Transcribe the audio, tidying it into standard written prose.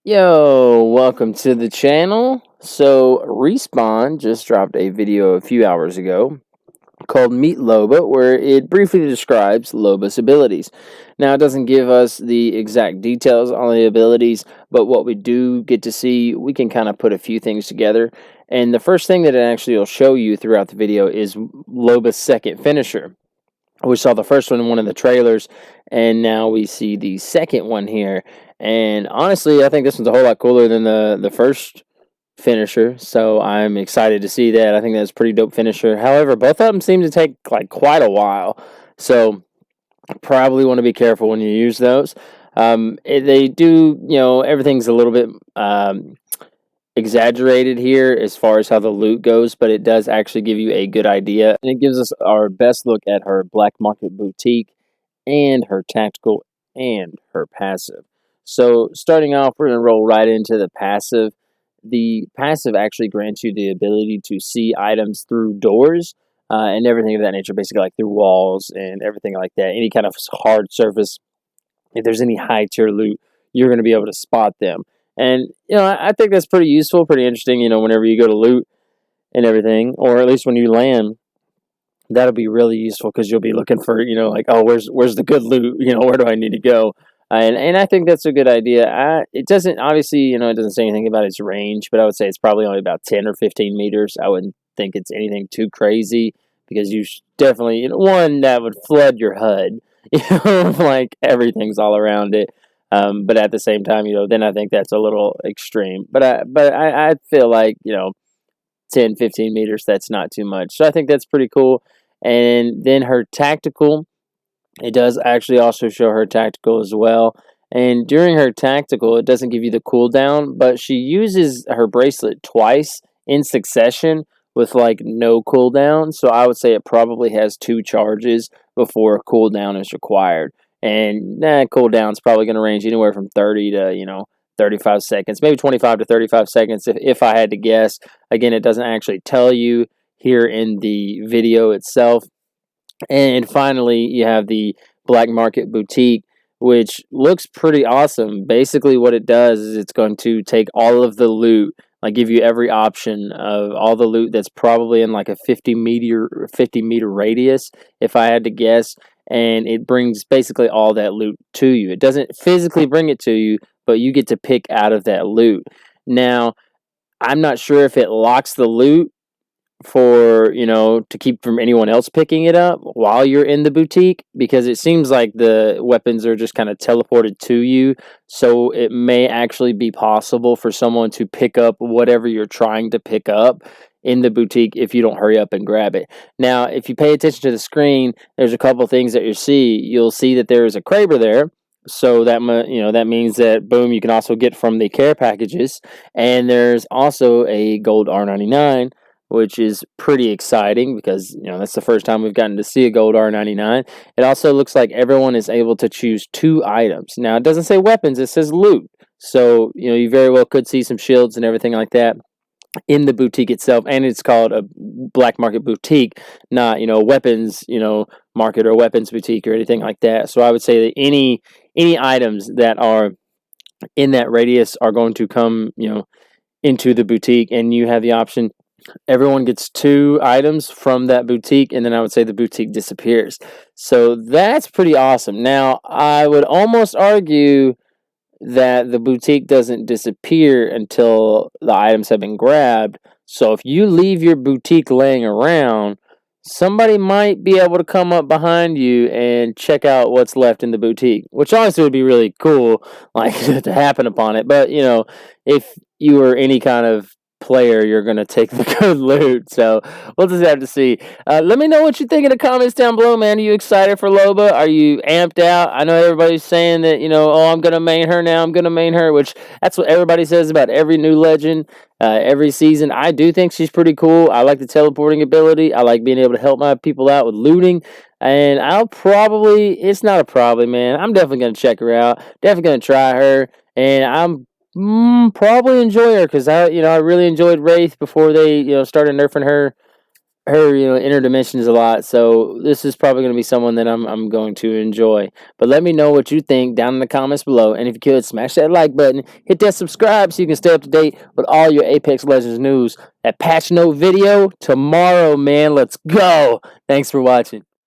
Yo, welcome to the channel. So, Respawn just dropped a video a few hours ago called Meet Loba, where it briefly describes Loba's abilities. Now, it doesn't give us the exact details on the abilities, but what we do get to see, we can kind of put a few things together. And the first thing that it actually will show you throughout the video is Loba's second finisher. We saw the first one in one of the trailers, and now we see the second one here. And honestly, I think this one's a whole lot cooler than the first finisher, so I'm excited to see that. I think that's a pretty dope finisher. However, both of them seem to take like quite a while, so probably want to be careful when you use those. They do, everything's a little bit exaggerated here as far as how the loot goes, but it does actually give you a good idea. And it gives us our best look at her black market boutique and her tactical and her passive. So starting off, we're going to roll right into the passive. The passive actually grants you the ability to see items through doors and everything of that nature, basically like through walls and everything like that. Any kind of hard surface, if there's any high tier loot, you're going to be able to spot them. And, I think that's pretty useful, pretty interesting, whenever you go to loot and everything, or at least when you land, that'll be really useful because you'll be looking for, like, oh, where's the good loot? Where do I need to go? And I think that's a good idea. It doesn't, obviously, it doesn't say anything about its range, but I would say it's probably only about 10 or 15 meters. I wouldn't think it's anything too crazy because you definitely, one, that would flood your HUD, like everything's all around it. But at the same time, then I think that's a little extreme. But I feel like, 10, 15 meters, that's not too much. So I think that's pretty cool. And then her tactical, it does actually also show her tactical as well. And during her tactical, it doesn't give you the cooldown, but she uses her bracelet twice in succession with like no cooldown. So I would say it probably has two charges before a cooldown is required. And that cooldown is probably going to range anywhere from 30 to, 35 seconds, maybe 25 to 35 seconds if I had to guess. Again, it doesn't actually tell you here in the video itself. And finally, you have the Black Market Boutique, which looks pretty awesome. Basically, what it does is it's going to take all of the loot, like give you every option of all the loot that's probably in like a 50-meter radius, if I had to guess. And it brings basically all that loot to you. It doesn't physically bring it to you, but you get to pick out of that loot. Now, I'm not sure if it locks the loot for, to keep from anyone else picking it up while you're in the boutique, because it seems like the weapons are just kind of teleported to you, so it may actually be possible for someone to pick up whatever you're trying to pick up in the boutique if you don't hurry up and grab it. Now, if you pay attention to the screen, there's a couple things that you'll see that there is a Kraber there. So that means that, boom, you can also get from the care packages. And there's also a gold R99, which is pretty exciting because, that's the first time we've gotten to see a gold R99. It also looks like everyone is able to choose two items. Now, it doesn't say weapons, it says loot. So, you very well could see some shields and everything like that in the boutique itself. And it's called a Black Market Boutique, not, weapons, market or weapons boutique or anything like that. So I would say that any items that are in that radius are going to come, into the boutique, and you have the option. Everyone gets two items from that boutique, and then I would say the boutique disappears. So that's pretty awesome. Now, I would almost argue that the boutique doesn't disappear until the items have been grabbed. So if you leave your boutique laying around, somebody might be able to come up behind you and check out what's left in the boutique, which honestly would be really cool, like, to happen upon it. But, if you were any kind of player, you're going to take the good loot. So we'll just have to see. Let me know what you think in the comments down below, man. Are you excited for Loba? Are you amped out? I know everybody's saying that, oh, I'm going to main her now. I'm going to main her, which that's what everybody says about every new legend, every season. I do think she's pretty cool. I like the teleporting ability. I like being able to help my people out with looting. And it's not a problem, man. I'm definitely going to check her out. Definitely going to try her. And I'm probably enjoy her because I really enjoyed Wraith before they, started nerfing her her, interdimensions a lot, so this is probably going to be someone that I'm going to enjoy. But let me know what you think down in the comments below, and if you could, smash that like button, hit that subscribe so you can stay up to date with all your Apex Legends news. That patch note video tomorrow, man. Let's go. Thanks for watching.